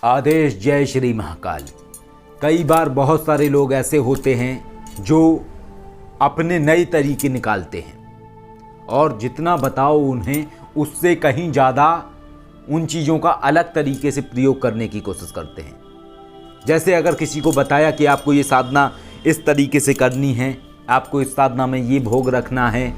आदेश जय श्री महाकाल। कई बार बहुत सारे लोग ऐसे होते हैं जो अपने नए तरीके निकालते हैं और जितना बताओ उन्हें उससे कहीं ज़्यादा उन चीज़ों का अलग तरीके से प्रयोग करने की कोशिश करते हैं। जैसे अगर किसी को बताया कि आपको ये साधना इस तरीके से करनी है, आपको इस साधना में ये भोग रखना है,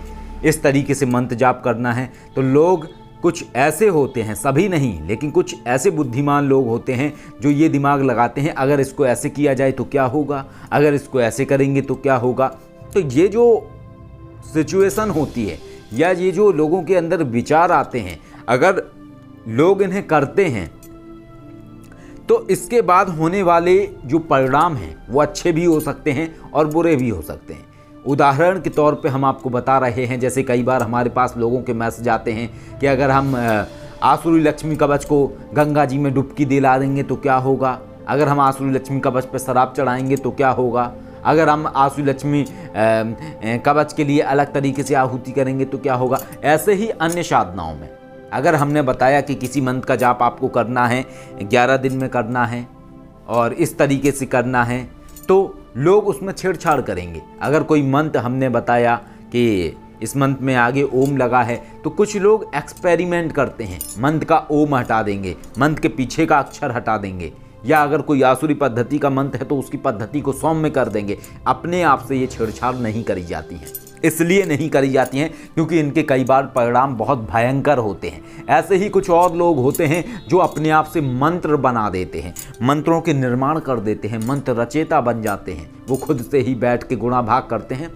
इस तरीके से मंत्र जाप करना है, तो लोग कुछ ऐसे होते हैं, सभी नहीं लेकिन कुछ ऐसे बुद्धिमान लोग होते हैं जो ये दिमाग लगाते हैं अगर इसको ऐसे किया जाए तो क्या होगा, अगर इसको ऐसे करेंगे तो क्या होगा। तो ये जो सिचुएशन होती है या ये जो लोगों के अंदर विचार आते हैं, अगर लोग इन्हें करते हैं तो इसके बाद होने वाले जो परिणाम हैं वो अच्छे भी हो सकते हैं और बुरे भी हो सकते हैं। उदाहरण के तौर पे हम आपको बता रहे हैं, जैसे कई बार हमारे पास लोगों के मैसेज आते हैं कि अगर हम आसुरी लक्ष्मी कवच को गंगा जी में डुबकी दिला देंगे तो क्या होगा, अगर हम आसुरी लक्ष्मी कवच पर शराब चढ़ाएंगे तो क्या होगा, अगर हम आसुरी लक्ष्मी कवच के लिए अलग तरीके से आहुति करेंगे तो क्या होगा। ऐसे ही अन्य साधनाओं में अगर हमने बताया कि किसी मंत्र का जाप आपको करना है, 11 दिन में करना है और इस तरीके से करना है, तो लोग उसमें छेड़छाड़ करेंगे। अगर कोई मंत्र हमने बताया कि इस मंत्र में आगे ओम लगा है तो कुछ लोग एक्सपेरिमेंट करते हैं, मंत्र का ओम हटा देंगे, मंत्र के पीछे का अक्षर हटा देंगे, या अगर कोई आसुरी पद्धति का मंत्र है तो उसकी पद्धति को सौम्य कर देंगे। अपने आप से ये छेड़छाड़ नहीं करी जाती हैं, इसलिए नहीं करी जाती हैं क्योंकि इनके कई बार परिणाम बहुत भयंकर होते हैं। ऐसे ही कुछ और लोग होते हैं जो अपने आप से मंत्र बना देते हैं, मंत्रों के निर्माण कर देते हैं, मंत्र रचेता बन जाते हैं। वो खुद से ही बैठ के गुणा भाग करते हैं।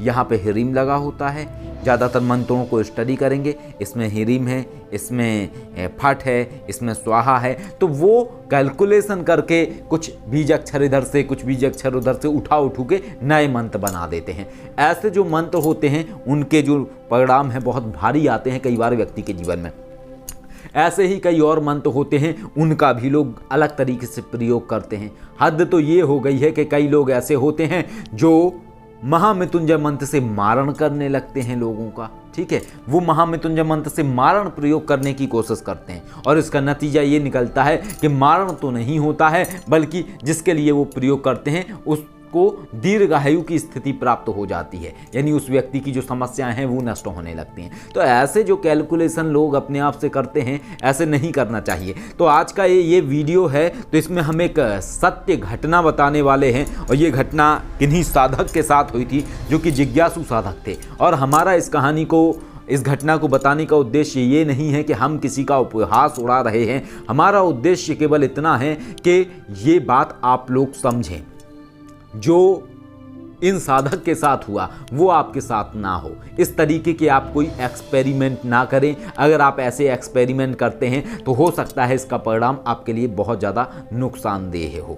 यहाँ पे हिरीम लगा होता है, ज़्यादातर मंत्रों को स्टडी करेंगे, इसमें हिरीम है, इसमें फट है, इसमें स्वाहा है, तो वो कैलकुलेशन करके कुछ बीज अक्षर इधर से कुछ बीज अक्षर उधर से उठा के नए मंत्र बना देते हैं। ऐसे जो मंत्र होते हैं उनके जो परिणाम हैं बहुत भारी आते हैं कई बार व्यक्ति के जीवन में। ऐसे ही कई और मंत्र होते हैं, उनका भी लोग अलग तरीके से प्रयोग करते हैं। हद तो ये हो गई है कि कई लोग ऐसे होते हैं जो महामृत्युंजय मंत्र से मारण करने लगते हैं लोगों का। ठीक है, वो महामृत्युंजय मंत्र से मारण प्रयोग करने की कोशिश करते हैं और इसका नतीजा ये निकलता है कि मारण तो नहीं होता है, बल्कि जिसके लिए वो प्रयोग करते हैं उसको दीर्घायु की स्थिति प्राप्त हो जाती है, यानी उस व्यक्ति की जो समस्याएं हैं वो नष्ट होने लगती हैं। तो ऐसे जो कैलकुलेशन लोग अपने आप से करते हैं, ऐसे नहीं करना चाहिए। तो आज का ये वीडियो है, तो इसमें हम एक सत्य घटना बताने वाले हैं और ये घटना किन्हीं साधक के साथ हुई थी जो कि जिज्ञासु साधक थे। और हमारा इस घटना को बताने का उद्देश्य ये नहीं है कि हम किसी का उपहास उड़ा रहे हैं, हमारा उद्देश्य केवल इतना है कि ये बात आप लोग समझें, जो इन साधक के साथ हुआ वो आपके साथ ना हो। इस तरीके के आप कोई एक्सपेरिमेंट ना करें। अगर आप ऐसे एक्सपेरिमेंट करते हैं तो हो सकता है इसका परिणाम आपके लिए बहुत ज़्यादा नुकसानदेह हो।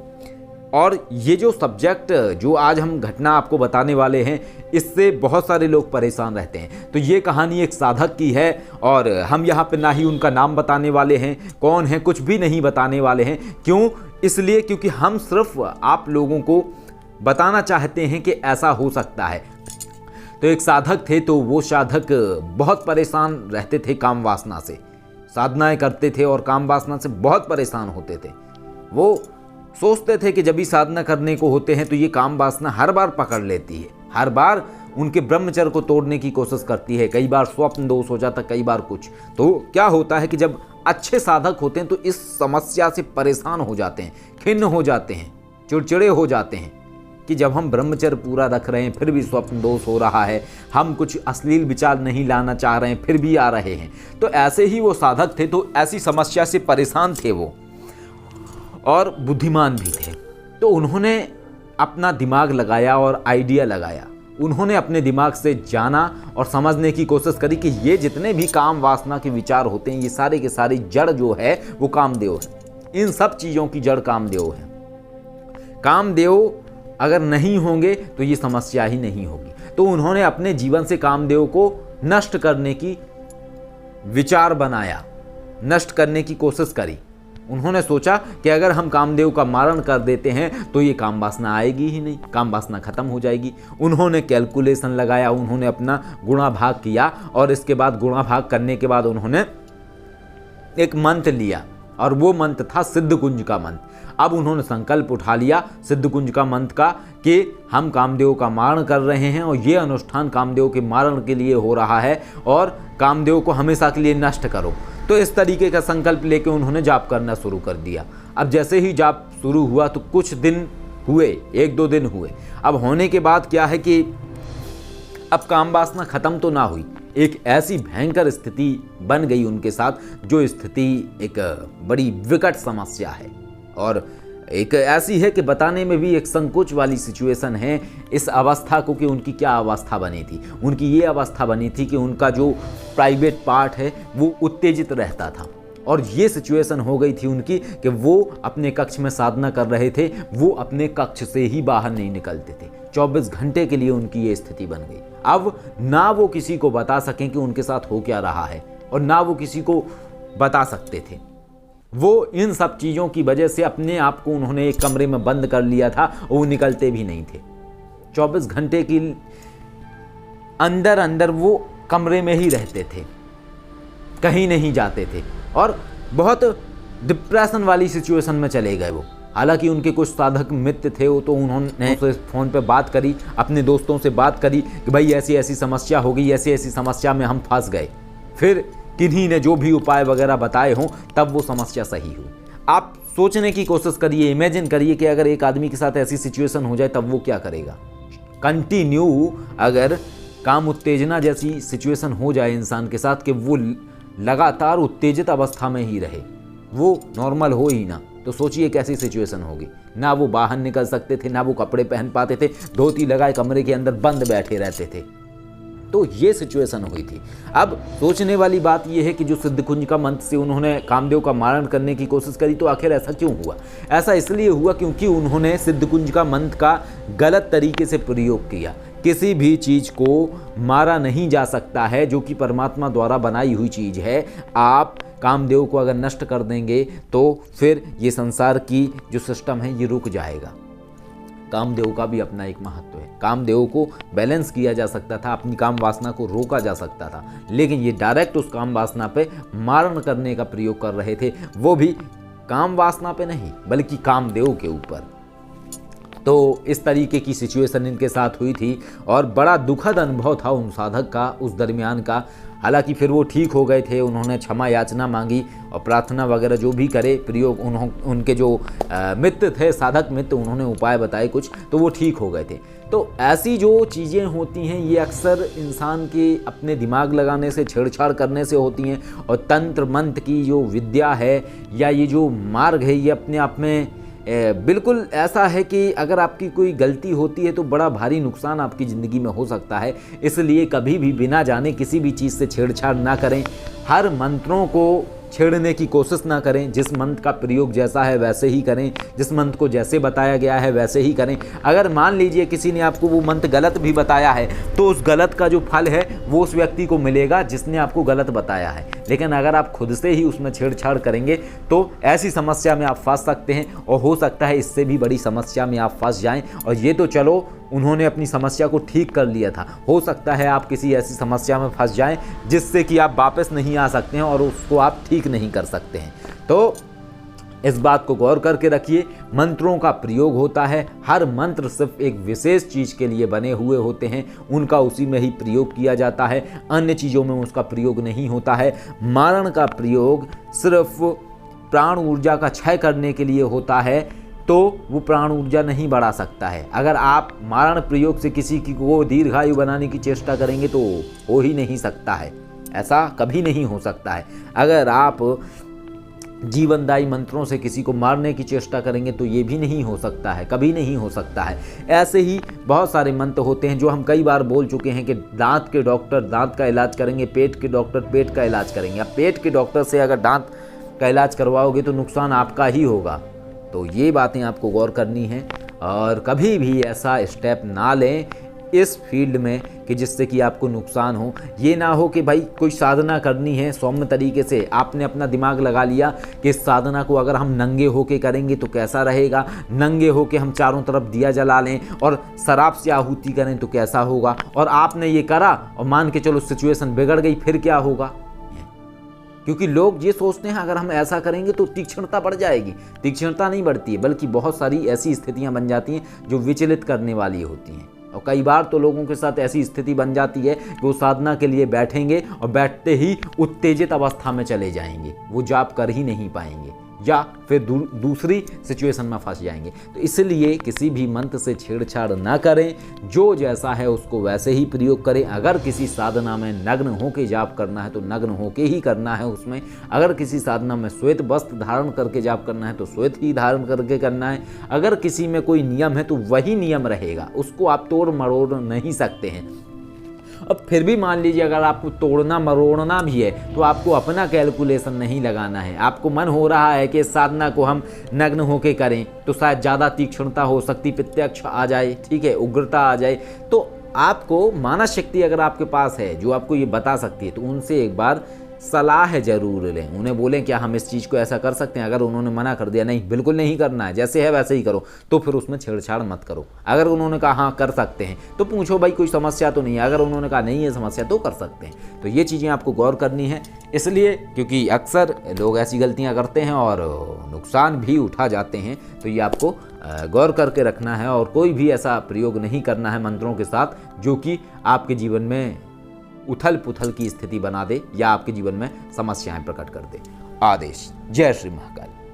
और ये जो सब्जेक्ट जो आज हम घटना आपको बताने वाले हैं, इससे बहुत सारे लोग परेशान रहते हैं। तो ये कहानी एक साधक की है और हम यहाँ पे ना ही उनका नाम बताने वाले हैं, कौन है कुछ भी नहीं बताने वाले हैं। क्यों? इसलिए क्योंकि हम सिर्फ आप लोगों को बताना चाहते हैं कि ऐसा हो सकता है। तो एक साधक थे, तो वो साधक बहुत परेशान रहते थे काम वासना से, साधनाएं करते थे और काम वासना से बहुत परेशान होते थे। वो सोचते थे कि जब भी साधना करने को होते हैं तो ये काम वासना हर बार पकड़ लेती है, हर बार उनके ब्रह्मचर्य को तोड़ने की कोशिश करती है। कई बार स्वप्न दोष हो जाता, कई बार कुछ। तो क्या होता है कि जब अच्छे साधक होते हैं तो इस समस्या से परेशान हो जाते हैं, खिन्न हो जाते हैं, चिड़चिड़े हो जाते हैं कि जब हम ब्रह्मचर्य पूरा रख रहे हैं फिर भी स्वप्न दोष हो रहा है, हम कुछ अश्लील विचार नहीं लाना चाह रहे हैं फिर भी आ रहे हैं। तो ऐसे ही वो साधक थे, तो ऐसी समस्या से परेशान थे वो और बुद्धिमान भी थे। तो उन्होंने अपना दिमाग लगाया और आइडिया लगाया। उन्होंने अपने दिमाग से जाना और समझने की कोशिश करी कि ये जितने भी काम वासना के विचार होते हैं, ये सारे के सारे जड़ जो है वो कामदेव है। इन सब चीज़ों की जड़ कामदेव है। कामदेव अगर नहीं होंगे तो ये समस्या ही नहीं होगी। तो उन्होंने अपने जीवन से कामदेव को नष्ट करने की विचार बनाया, नष्ट करने की कोशिश करी। उन्होंने सोचा कि अगर हम कामदेव का मारण कर देते हैं तो ये काम वासना आएगी ही नहीं, काम वासना खत्म हो जाएगी। उन्होंने कैलकुलेशन लगाया, उन्होंने अपना गुणा भाग किया और इसके बाद गुणा भाग करने के बाद उन्होंने एक मंत्र लिया और वो मंत्र था सिद्धकुंज का मंत्र। अब उन्होंने संकल्प उठा लिया सिद्धकुंज का मंत्र का कि हम कामदेव का मारण कर रहे हैं और ये अनुष्ठान कामदेव के मारण के लिए हो रहा है और कामदेव को हमेशा के लिए नष्ट करो। तो इस तरीके का संकल्प लेकर उन्होंने जाप करना शुरू कर दिया। अब जैसे ही जाप शुरू हुआ तो कुछ दिन हुए, 1-2 दिन हुए। अब होने के बाद क्या है कि अब काम वासना खत्म तो ना हुई, एक ऐसी भयंकर स्थिति बन गई उनके साथ, जो स्थिति एक बड़ी विकट समस्या है और एक ऐसी है कि बताने में भी एक संकोच वाली सिचुएशन है इस अवस्था को कि उनकी क्या अवस्था बनी थी। उनकी ये अवस्था बनी थी कि उनका जो प्राइवेट पार्ट है वो उत्तेजित रहता था और ये सिचुएशन हो गई थी उनकी कि वो अपने कक्ष में साधना कर रहे थे, वो अपने कक्ष से ही बाहर नहीं निकलते थे। 24 घंटे के लिए उनकी ये स्थिति बन गई। अब ना वो किसी को बता सकें कि उनके साथ हो क्या रहा है और ना वो किसी को बता सकते थे। वो इन सब चीज़ों की वजह से अपने आप को उन्होंने एक कमरे में बंद कर लिया था और वो निकलते भी नहीं थे। 24 घंटे की अंदर अंदर वो कमरे में ही रहते थे, कहीं नहीं जाते थे और बहुत डिप्रेशन वाली सिचुएशन में चले गए वो। हालांकि उनके कुछ साधक मित्र थे, वो तो उन्होंने फ़ोन पे बात करी, अपने दोस्तों से बात करी कि भाई ऐसी ऐसी समस्या हो गई, ऐसी ऐसी समस्या में हम फंस गए। फिर किन्हीं ने जो भी उपाय वगैरह बताए हों तब वो समस्या सही हुई। आप सोचने की कोशिश करिए, इमेजिन करिए कि अगर एक आदमी के साथ ऐसी सिचुएशन हो जाए तब वो क्या करेगा। कंटिन्यू अगर काम उत्तेजना जैसी सिचुएशन हो जाए इंसान के साथ कि वो लगातार उत्तेजित अवस्था में ही रहे, वो नॉर्मल हो ही ना, तो सोचिए कैसी सिचुएशन होगी। ना वो बाहर निकल सकते थे, ना वो कपड़े पहन पाते थे, धोती लगाए कमरे के अंदर बंद बैठे रहते थे। तो ये सिचुएशन हुई थी। अब सोचने वाली बात यह है कि जो सिद्धकुंज का मंत्र से उन्होंने कामदेव का मारण करने की कोशिश करी, तो आखिर ऐसा क्यों हुआ? ऐसा इसलिए हुआ क्योंकि उन्होंने सिद्धकुंज का मंत्र का गलत तरीके से प्रयोग किया। किसी भी चीज़ को मारा नहीं जा सकता है जो कि परमात्मा द्वारा बनाई हुई चीज़ है। आप कामदेव को अगर नष्ट कर देंगे तो फिर ये संसार की जो सिस्टम है ये रुक जाएगा। कामदेव का भी अपना एक महत्व है। कामदेव को बैलेंस किया जा सकता था, अपनी काम वासना को रोका जा सकता था, लेकिन ये डायरेक्ट उस काम वासना पे मारण करने का प्रयोग कर रहे थे, वो भी काम वासना पे नहीं बल्कि कामदेव के ऊपर। तो इस तरीके की सिचुएशन इनके साथ हुई थी और बड़ा दुखद अनुभव था उन साधक का उस दरमियान का। हालांकि फिर वो ठीक हो गए थे, उन्होंने क्षमा याचना मांगी और प्रार्थना वगैरह जो भी करे प्रयोग, उनके जो मित्र थे, साधक मित्र, उन्होंने उपाय बताए कुछ, तो वो ठीक हो गए थे। तो ऐसी जो चीज़ें होती हैं ये अक्सर इंसान के अपने दिमाग लगाने से, छेड़छाड़ करने से होती हैं। और तंत्र मंत्र की जो विद्या है या ये जो मार्ग है ये अपने आप में बिल्कुल ऐसा है कि अगर आपकी कोई गलती होती है तो बड़ा भारी नुकसान आपकी ज़िंदगी में हो सकता है। इसलिए कभी भी बिना जाने किसी भी चीज़ से छेड़छाड़ ना करें, हर मंत्रों को छेड़ने की कोशिश ना करें। जिस मंत्र का प्रयोग जैसा है वैसे ही करें, जिस मंत्र को जैसे बताया गया है वैसे ही करें। अगर मान लीजिए किसी ने आपको वो मंत्र गलत भी बताया है तो उस गलत का जो फल है वो उस व्यक्ति को मिलेगा जिसने आपको गलत बताया है। लेकिन अगर आप खुद से ही उसमें छेड़छाड़ करेंगे तो ऐसी समस्या में आप फंस सकते हैं और हो सकता है इससे भी बड़ी समस्या में आप फंस जाएं। और ये तो चलो उन्होंने अपनी समस्या को ठीक कर लिया था, हो सकता है आप किसी ऐसी समस्या में फंस जाएं जिससे कि आप वापस नहीं आ सकते हैं और उसको आप ठीक नहीं कर सकते हैं। तो इस बात को गौर करके रखिए, मंत्रों का प्रयोग होता है, हर मंत्र सिर्फ एक विशेष चीज़ के लिए बने हुए होते हैं, उनका उसी में ही प्रयोग किया जाता है, अन्य चीज़ों में उसका प्रयोग नहीं होता है। मारण का प्रयोग सिर्फ प्राण ऊर्जा का क्षय करने के लिए होता है, तो वो प्राण ऊर्जा नहीं बढ़ा सकता है। अगर आप मारण प्रयोग से किसी की को दीर्घायु बनाने की चेष्टा करेंगे तो हो ही नहीं सकता है, ऐसा कभी नहीं हो सकता है। अगर आप जीवनदायी मंत्रों से किसी को मारने की चेष्टा करेंगे तो ये भी नहीं हो सकता है, कभी नहीं हो सकता है। ऐसे ही बहुत सारे मंत्र होते हैं जो हम कई बार बोल चुके हैं कि दांत के डॉक्टर दांत का इलाज करेंगे, पेट के डॉक्टर पेट का इलाज करेंगे। अब पेट के डॉक्टर से अगर दांत का इलाज करवाओगे तो नुकसान आपका ही होगा। तो ये बातें आपको गौर करनी है और कभी भी ऐसा स्टेप ना लें इस फील्ड में कि जिससे कि आपको नुकसान हो। ये ना हो कि भाई कोई साधना करनी है सौम्य तरीके से, आपने अपना दिमाग लगा लिया कि इस साधना को अगर हम नंगे होके करेंगे तो कैसा रहेगा, नंगे होके हम चारों तरफ दिया जला लें और शराब से आहुति करें तो कैसा होगा, और आपने ये करा और मान के चलो सिचुएशन बिगड़ गई, फिर क्या होगा। क्योंकि लोग ये सोचते हैं अगर हम ऐसा करेंगे तो तीक्ष्णता बढ़ जाएगी। तीक्ष्णता नहीं बढ़ती है, बल्कि बहुत सारी ऐसी स्थितियां बन जाती हैं जो विचलित करने वाली होती हैं। और कई बार तो लोगों के साथ ऐसी स्थिति बन जाती है कि वो साधना के लिए बैठेंगे और बैठते ही उत्तेजित अवस्था में चले जाएंगे, वो जाप कर ही नहीं पाएंगे या फिर दूसरी सिचुएशन में फंस जाएंगे। तो इसलिए किसी भी मंत्र से छेड़छाड़ ना करें, जो जैसा है उसको वैसे ही प्रयोग करें। अगर किसी साधना में नग्न होकर जाप करना है तो नग्न होकर ही करना है उसमें। अगर किसी साधना में श्वेत वस्त्र धारण करके जाप करना है तो श्वेत ही धारण करके करना है। अगर किसी में कोई नियम है तो वही नियम रहेगा, उसको आप तोड़ मरोड़ नहीं सकते हैं। अब फिर भी मान लीजिए अगर आपको तोड़ना मरोड़ना भी है तो आपको अपना कैलकुलेशन नहीं लगाना है। आपको मन हो रहा है कि इस साधना को हम नग्न होके करें तो शायद ज़्यादा तीक्ष्णता हो सकती, प्रत्यक्ष आ जाए, ठीक है, उग्रता आ जाए। तो आपको मानस शक्ति अगर आपके पास है जो आपको ये बता सकती है तो उनसे एक बार सलाह जरूर लें। उन्हें बोलें क्या हम इस चीज़ को ऐसा कर सकते हैं। अगर उन्होंने मना कर दिया नहीं बिल्कुल नहीं करना है, जैसे है वैसे ही करो, तो फिर उसमें छेड़छाड़ मत करो। अगर उन्होंने कहा हाँ कर सकते हैं तो पूछो भाई कोई समस्या तो नहीं है। अगर उन्होंने कहा नहीं है समस्या तो कर सकते हैं। तो ये चीज़ें आपको गौर करनी है, इसलिए क्योंकि अक्सर लोग ऐसी गलतियाँ करते हैं और नुकसान भी उठा जाते हैं। तो ये आपको गौर करके रखना है और कोई भी ऐसा प्रयोग नहीं करना है मंत्रों के साथ जो कि आपके जीवन में उथल पुथल की स्थिति बना दे या आपके जीवन में समस्याएं प्रकट कर दे। आदेश। जय श्री महाकाल।